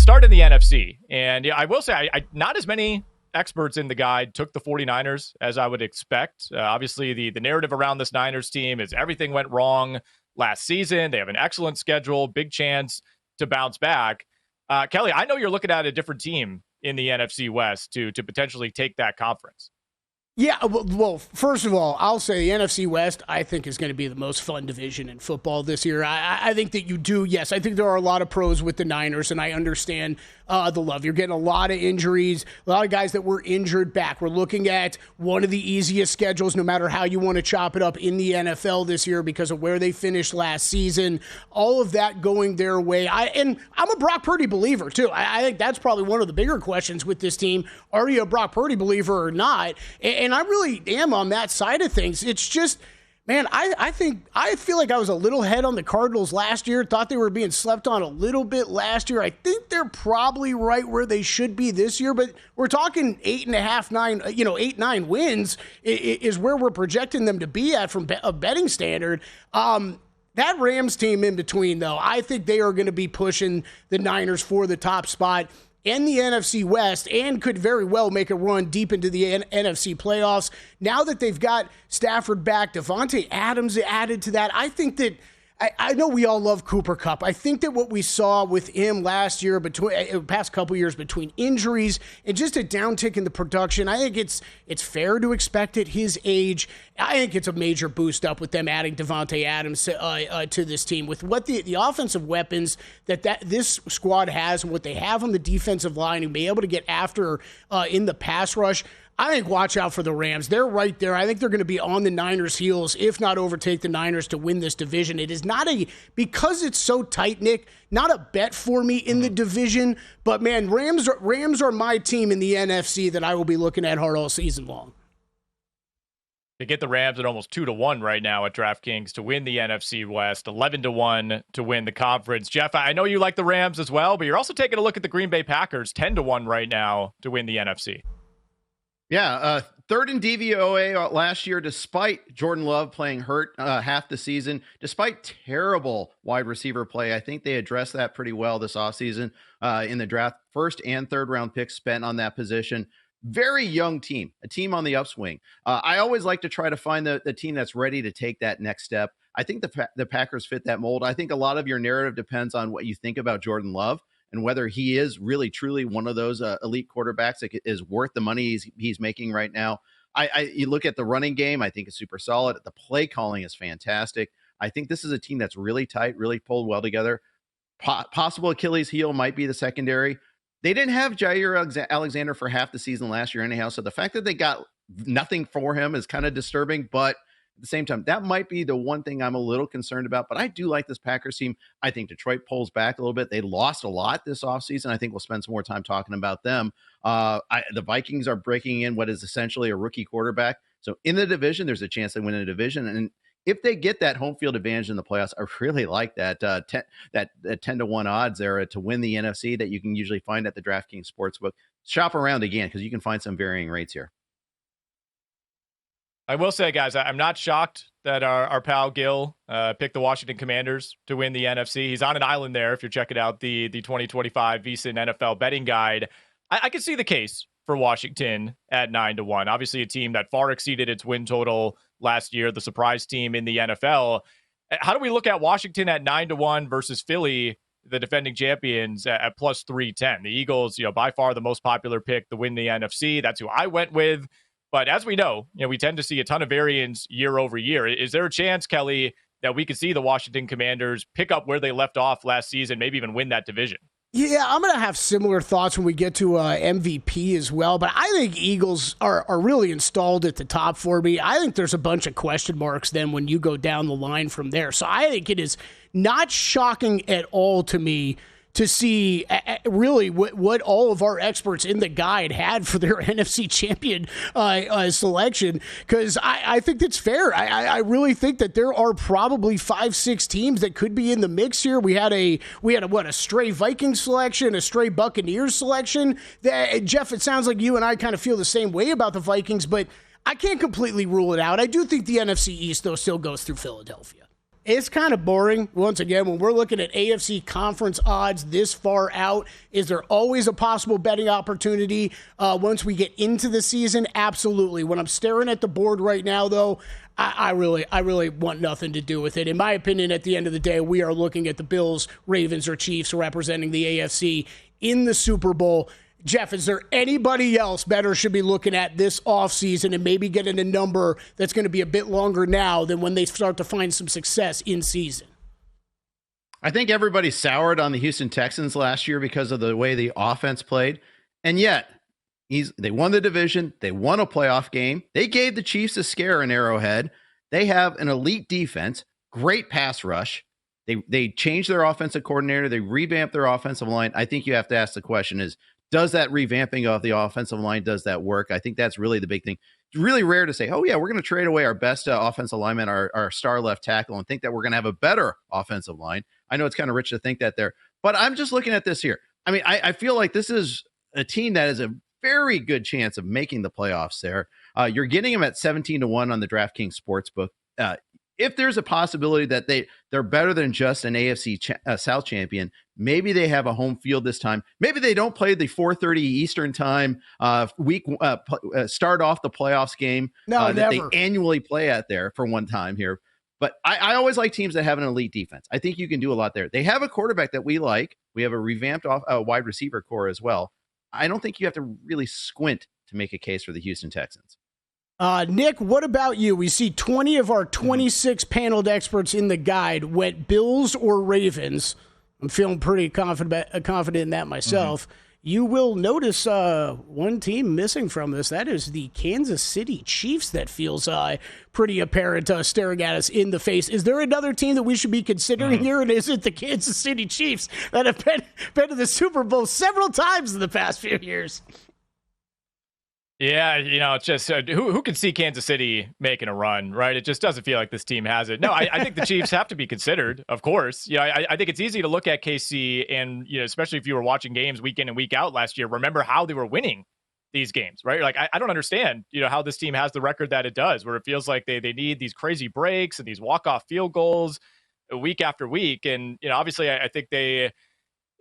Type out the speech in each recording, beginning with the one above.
let's start in the NFC. And I will say, I not as many experts in the guide took the 49ers as I would expect. Obviously, the narrative around this Niners team is everything went wrong last season. They have an excellent schedule, big chance to bounce back. Kelley, I know you're looking at a different team in the NFC West to potentially take that conference. Yeah, well, first of all, I'll say the NFC West, I think, is going to be the most fun division in football this year. I think that you do, yes, I think there are a lot of pros with the Niners, and I understand the love. You're getting a lot of injuries, a lot of guys that were injured back. We're looking at one of the easiest schedules, no matter how you want to chop it up, in the NFL this year because of where they finished last season. All of that going their way. And I'm a Brock Purdy believer, too. I think that's probably one of the bigger questions with this team. Are you a Brock Purdy believer or not? And I really am on that side of things. It's just, man, I feel like I was a little head on the Cardinals last year. Thought they were being slept on a little bit last year. I think they're probably right where they should be this year, but we're talking 8.5, 9 wins is where we're projecting them to be at from a betting standard. That Rams team in between, though, I think they are going to be pushing the Niners for the top spot in the NFC West and could very well make a run deep into the NFC playoffs. Now that they've got Stafford back, Devontae Adams added to that, I think that I know we all love Cooper Kupp. I think that what we saw with him last year, past couple years, between injuries and just a downtick in the production, I think it's fair to expect at his age. I think it's a major boost up with them adding Devontae Adams to this team. With what the offensive weapons that this squad has and what they have on the defensive line and be able to get after in the pass rush, I think watch out for the Rams. They're right there. I think they're going to be on the Niners' heels, if not overtake the Niners to win this division. It is not because it's so tight, Nick, not a bet for me in the division. But, man, Rams are my team in the NFC that I will be looking at hard all season long. They get the Rams at almost 2-1 right now at DraftKings to win the NFC West, 11-1 to win the conference. Jeff, I know you like the Rams as well, but you're also taking a look at the Green Bay Packers, 10-1 right now to win the NFC. Yeah, third in DVOA last year, despite Jordan Love playing hurt half the season, despite terrible wide receiver play. I think they addressed that pretty well this offseason in the draft. First and third round picks spent on that position. Very young team, a team on the upswing. I always like to try to find the team that's ready to take that next step. I think the Packers fit that mold. I think a lot of your narrative depends on what you think about Jordan Love and whether he is really, truly one of those elite quarterbacks that is worth the money he's making right now. You look at the running game, I think it's super solid. The play calling is fantastic. I think this is a team that's really tight, really pulled well together. Possible Achilles heel might be the secondary. They didn't have Jair Alexander for half the season last year anyhow, so the fact that they got nothing for him is kind of disturbing, but at the same time, that might be the one thing I'm a little concerned about, but I do like this Packers team. I think Detroit pulls back a little bit. They lost a lot this offseason. I think we'll spend some more time talking about them. The Vikings are breaking in what is essentially a rookie quarterback. So in the division, there's a chance they win the division. And if they get that home field advantage in the playoffs, I really like that 10-1 odds there to win the NFC that you can usually find at the DraftKings Sportsbook. Shop around again because you can find some varying rates here. I will say, guys, I'm not shocked that our pal Gil picked the Washington Commanders to win the NFC. He's on an island there if you're checking out the 2025 VSiN NFL betting guide. I can see the case for Washington at 9-1. Obviously, a team that far exceeded its win total last year, the surprise team in the NFL. How do we look at Washington at 9-1 versus Philly, the defending champions, at plus 310? The Eagles, by far the most popular pick to win the NFC. That's who I went with. But as we know, we tend to see a ton of variance year over year. Is there a chance, Kelley, that we could see the Washington Commanders pick up where they left off last season, maybe even win that division? Yeah, I'm going to have similar thoughts when we get to MVP as well, but I think Eagles are really installed at the top for me. I think there's a bunch of question marks then when you go down the line from there. So I think it is not shocking at all to me to see really what all of our experts in the guide had for their NFC champion selection, because I think that's fair. I really think that there are probably 5-6 teams that could be in the mix here. We had a stray Vikings selection, a stray Buccaneers selection. Jeff, it sounds like you and I kind of feel the same way about the Vikings, but I can't completely rule it out. I do think the NFC East, though, still goes through Philadelphia. It's kind of boring. Once again, when we're looking at AFC conference odds this far out, is there always a possible betting opportunity once we get into the season? Absolutely. When I'm staring at the board right now, though, I really want nothing to do with it. In my opinion, at the end of the day, we are looking at the Bills, Ravens, or Chiefs representing the AFC in the Super Bowl. Jeff, is there anybody else better should be looking at this offseason and maybe getting a number that's going to be a bit longer now than when they start to find some success in season? I think everybody soured on the Houston Texans last year because of the way the offense played. And yet, they won the division. They won a playoff game. They gave the Chiefs a scare in Arrowhead. They have an elite defense, great pass rush. They changed their offensive coordinator. They revamped their offensive line. I think you have to ask the question is, does that revamping of the offensive line, does that work? I think that's really the big thing. It's really rare to say, oh, yeah, we're going to trade away our best offensive lineman, our star left tackle, and think that we're going to have a better offensive line. I know it's kind of rich to think that there, but I'm just looking at this here. I mean, I feel like this is a team that has a very good chance of making the playoffs there. You're getting them at 17-1 on the DraftKings Sportsbook. If there's a possibility that they're better than just an AFC South champion, maybe they have a home field this time. Maybe they don't play the 4:30 Eastern time start off the playoffs game that they annually play at there for one time here. But I always like teams that have an elite defense. I think you can do a lot there. They have a quarterback that we like. We have a revamped wide receiver core as well. I don't think you have to really squint to make a case for the Houston Texans. Nick, what about you? We see 20 of our 26 paneled experts in the guide went Bills or Ravens. I'm feeling pretty confident in that myself. Mm-hmm. You will notice one team missing from this. That is the Kansas City Chiefs. That feels pretty apparent staring at us in the face. Is there another team that we should be considering here? And is it the Kansas City Chiefs that have been to the Super Bowl several times in the past few years? Yeah, it's just who can see Kansas City making a run, right? It just doesn't feel like this team has it. No, I think the Chiefs have to be considered, of course. I think it's easy to look at KC and, especially if you were watching games week in and week out last year, remember how they were winning these games, right? Like, I don't understand, how this team has the record that it does, where it feels like they need these crazy breaks and these walk-off field goals week after week. And, obviously I think they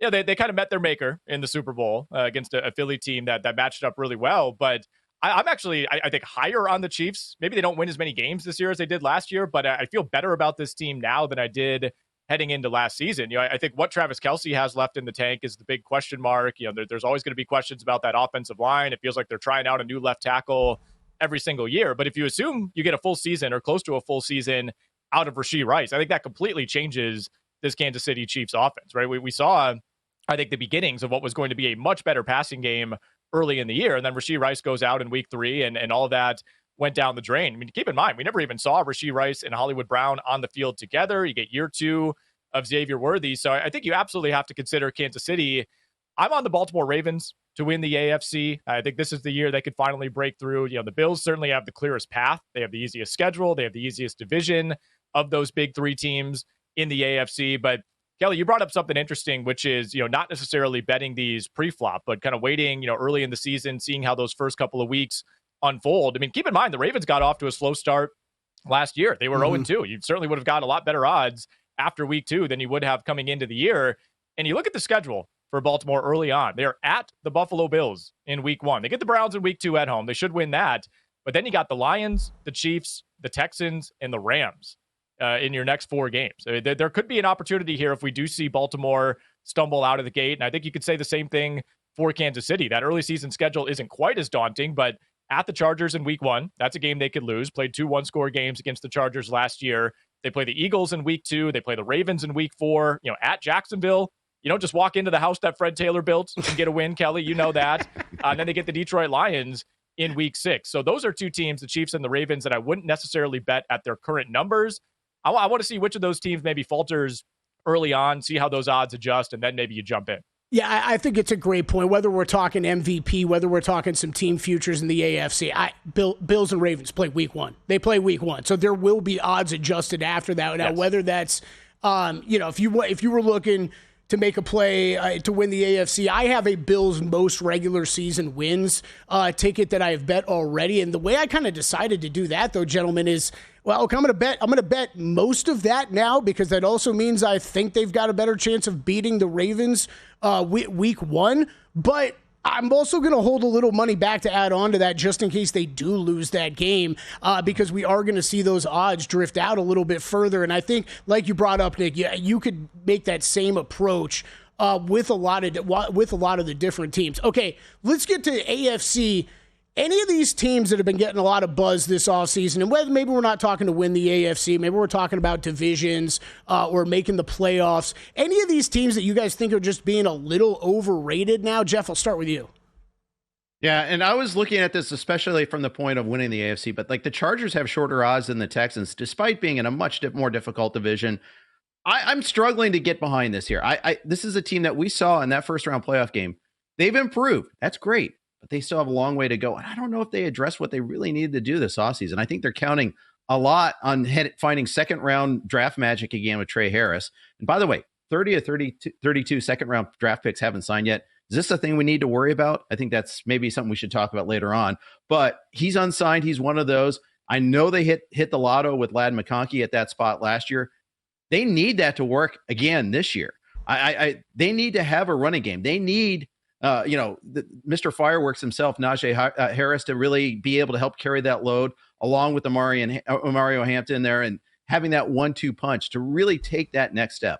kind of met their maker in the Super Bowl against a Philly team that matched up really well. But I'm actually, I think, higher on the Chiefs. Maybe they don't win as many games this year as they did last year, but I feel better about this team now than I did heading into last season. I think what Travis Kelce has left in the tank is the big question mark. There's always going to be questions about that offensive line. It feels like they're trying out a new left tackle every single year. But if you assume you get a full season or close to a full season out of Rashee Rice, I think that completely changes this Kansas City Chiefs offense, right? We saw, I think, the beginnings of what was going to be a much better passing game early in the year. And then Rashee Rice goes out in week 3 and all of that went down the drain. I mean, keep in mind, we never even saw Rashee Rice and Hollywood Brown on the field together. You get year 2 of Xavier Worthy. So I think you absolutely have to consider Kansas City. I'm on the Baltimore Ravens to win the AFC. I think this is the year they could finally break through. The Bills certainly have the clearest path. They have the easiest schedule. They have the easiest division of those big 3 teams in the AFC. But Kelley, you brought up something interesting, which is, not necessarily betting these pre-flop, but kind of waiting, early in the season, seeing how those first couple of weeks unfold. I mean, keep in mind, the Ravens got off to a slow start last year. They were 0-2. You certainly would have got a lot better odds after week 2 than you would have coming into the year. And you look at the schedule for Baltimore early on. They are at the Buffalo Bills in week 1. They get the Browns in week 2 at home. They should win that. But then you got the Lions, the Chiefs, the Texans, and the Rams in your next 4 games. There could be an opportunity here if we do see Baltimore stumble out of the gate. And I think you could say the same thing for Kansas City. That early season schedule isn't quite as daunting, but at the Chargers in week 1, that's a game they could lose. Played 2 one-score games against the Chargers last year. They play the Eagles in week 2. They play the Ravens in week 4. At Jacksonville, you don't just walk into the house that Fred Taylor built and get a win, Kelley. You know that. And then they get the Detroit Lions in week 6. So those are 2 teams, the Chiefs and the Ravens, that I wouldn't necessarily bet at their current numbers. I want to see which of those teams maybe falters early on, see how those odds adjust, and then maybe you jump in. Yeah, I think it's a great point. Whether we're talking MVP, whether wewe're talking some team futures in the AFC, Bills and Ravens play week 1. They play week 1, so there will be odds adjusted after that. Now, whether that's, if you were looking to make a play to win the AFC, I have a Bills most regular season wins ticket that I have bet already. And the way I kind of decided to do that, though, gentlemen, is Well, okay, I'm going to bet most of that now, because that also means I think they've got a better chance of beating the Ravens week 1. But I'm also going to hold a little money back to add on to that, just in case they do lose that game, because we are going to see those odds drift out a little bit further. And I think, like you brought up, Nick, you could make that same approach with a lot of the different teams. Okay, let's get to AFC. Any of these teams that have been getting a lot of buzz this offseason, and whether maybe we're not talking to win the AFC, maybe we're talking about divisions or making the playoffs, any of these teams that you guys think are just being a little overrated now? Jeff, I'll start with you. Yeah, and I was looking at this especially from the point of winning the AFC, but like the Chargers have shorter odds than the Texans, despite being in a much more difficult division. I'm struggling to get behind this here. This is a team that we saw in that first round playoff game. They've improved. That's great. But they still have a long way to go. And I don't know if they address what they really needed to do this offseason. I think they're counting a lot on finding second round draft magic again with Trey Harris. And by the way, 30 or 32 second round draft picks haven't signed yet. Is this a thing we need to worry about? I think that's maybe something we should talk about later on. But he's unsigned. He's one of those. I know they hit the lotto with Ladd McConkey at that spot last year. They need that to work again this year. They need to have a running game. They need Mr. Fireworks himself, Najee Harris, to really be able to help carry that load along with Mario Hampton there, and having that 1-2 punch to really take that next step.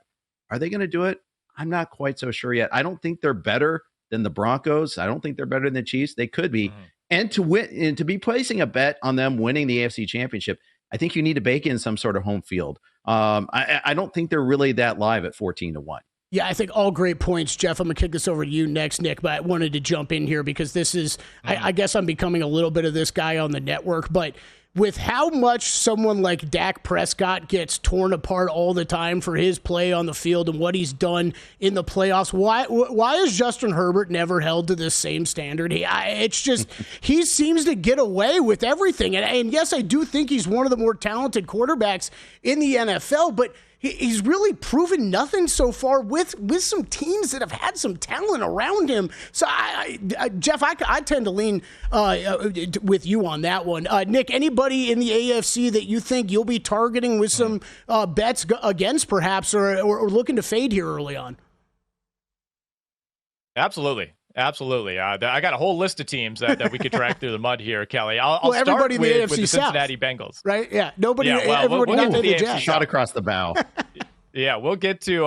Are they going to do it? I'm not quite so sure yet. I don't think they're better than the Broncos. I don't think they're better than the Chiefs. They could be. Mm-hmm. And to win, and to be placing a bet on them winning the AFC Championship, I think you need to bake in some sort of home field. I don't think they're really that live at 14-1. Yeah, I think all great points, Jeff. I'm going to kick this over to you next, Nick, but I wanted to jump in here because this is, I guess I'm becoming a little bit of this guy on the network, but with how much someone like Dak Prescott gets torn apart all the time for his play on the field and what he's done in the playoffs, why is Justin Herbert never held to this same standard? It's just, he seems to get away with everything. And yes, I do think he's one of the more talented quarterbacks in the NFL, but he's really proven nothing so far with some teams that have had some talent around him. So, Jeff, I tend to lean with you on that one. Nick, anybody in the AFC that you think you'll be targeting with some bets against perhaps or looking to fade here early on? Absolutely. I got a whole list of teams that we could drag through the mud here, Kelly. I'll start everybody in the AFC with the South, Cincinnati Bengals. Right? Yeah. Nobody. Yeah, we'll not the AFC shot across the bow. Yeah, we'll get to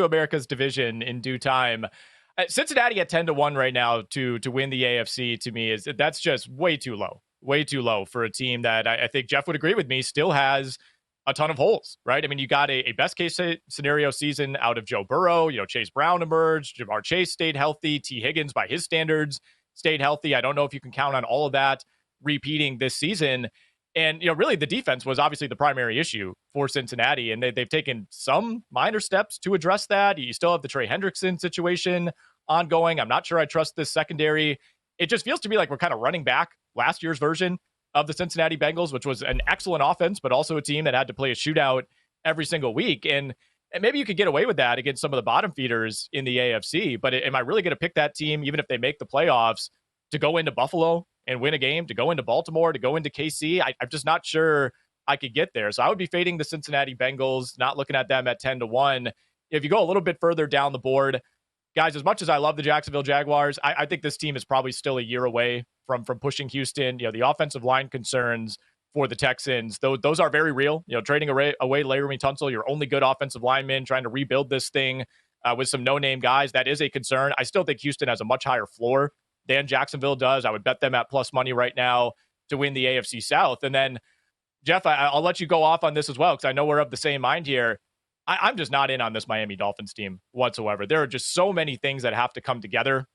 America's division in due time. Cincinnati at 10-1 right now to win the AFC, to me, that's just way too low for a team that I think Jeff would agree with me still has a ton of holes, right? I mean, you got a best case scenario season out of Joe Burrow. Chase Brown emerged. Jamar Chase stayed healthy. T. Higgins, by his standards, stayed healthy. I don't know if you can count on all of that repeating this season. And, really the defense was obviously the primary issue for Cincinnati. And they've taken some minor steps to address that. You still have the Trey Hendrickson situation ongoing. I'm not sure I trust this secondary. It just feels to me like we're kind of running back last year's version of the Cincinnati Bengals, which was an excellent offense, but also a team that had to play a shootout every single week. And maybe you could get away with that against some of the bottom feeders in the AFC, but am I really going to pick that team, even if they make the playoffs, to go into Buffalo and win a game, to go into Baltimore, to go into KC? I'm just not sure I could get there. So I would be fading the Cincinnati Bengals, not looking at them at 10-1. If you go a little bit further down the board, guys, as much as I love the Jacksonville Jaguars, I think this team is probably still a year away from pushing Houston. The offensive line concerns for the Texans, those are very real. Trading away Laramie Tunsil, your only good offensive lineman, trying to rebuild this thing with some no-name guys, that is a concern. I still think Houston has a much higher floor than Jacksonville does. I would bet them at plus money right now to win the AFC South. And then, Jeff, I'll let you go off on this as well, because I know we're of the same mind here. I'm just not in on this Miami Dolphins team whatsoever. There are just so many things that have to come together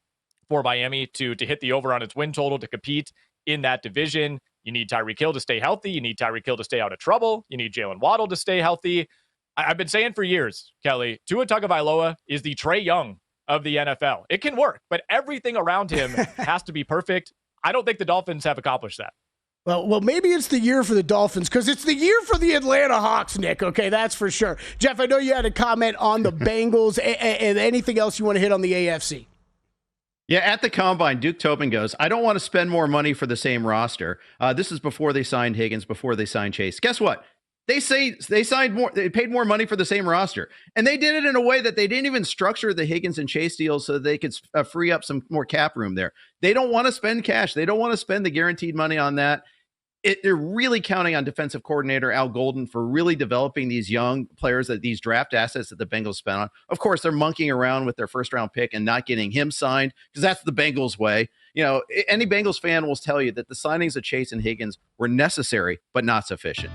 for Miami to hit the over on its win total, to compete in that division. You need Tyreek Hill to stay healthy. You need Tyreek Hill to stay out of trouble. You need Jalen Waddle to stay healthy. I've been saying for years, Kelly, Tua Tagovailoa is the Trae Young of the NFL. It can work, but everything around him has to be perfect. I don't think the Dolphins have accomplished that. Well, maybe it's the year for the Dolphins, because it's the year for the Atlanta Hawks, Nick. Okay, that's for sure. Jeff, I know you had a comment on the Bengals and anything else you want to hit on the AFC. Yeah, at the combine, Duke Tobin goes, I don't want to spend more money for the same roster. This is before they signed Higgins, before they signed Chase. Guess what? They signed more, they paid more money for the same roster. And they did it in a way that they didn't even structure the Higgins and Chase deals so they could free up some more cap room there. They don't want to spend cash. They don't want to spend the guaranteed money on that. They're really counting on defensive coordinator Al Golden for really developing these young players, that these draft assets that the Bengals spent on. Of course, they're monkeying around with their first round pick and not getting him signed, because that's the Bengals way. You know, any Bengals fan will tell you that the signings of Chase and Higgins were necessary, but not sufficient.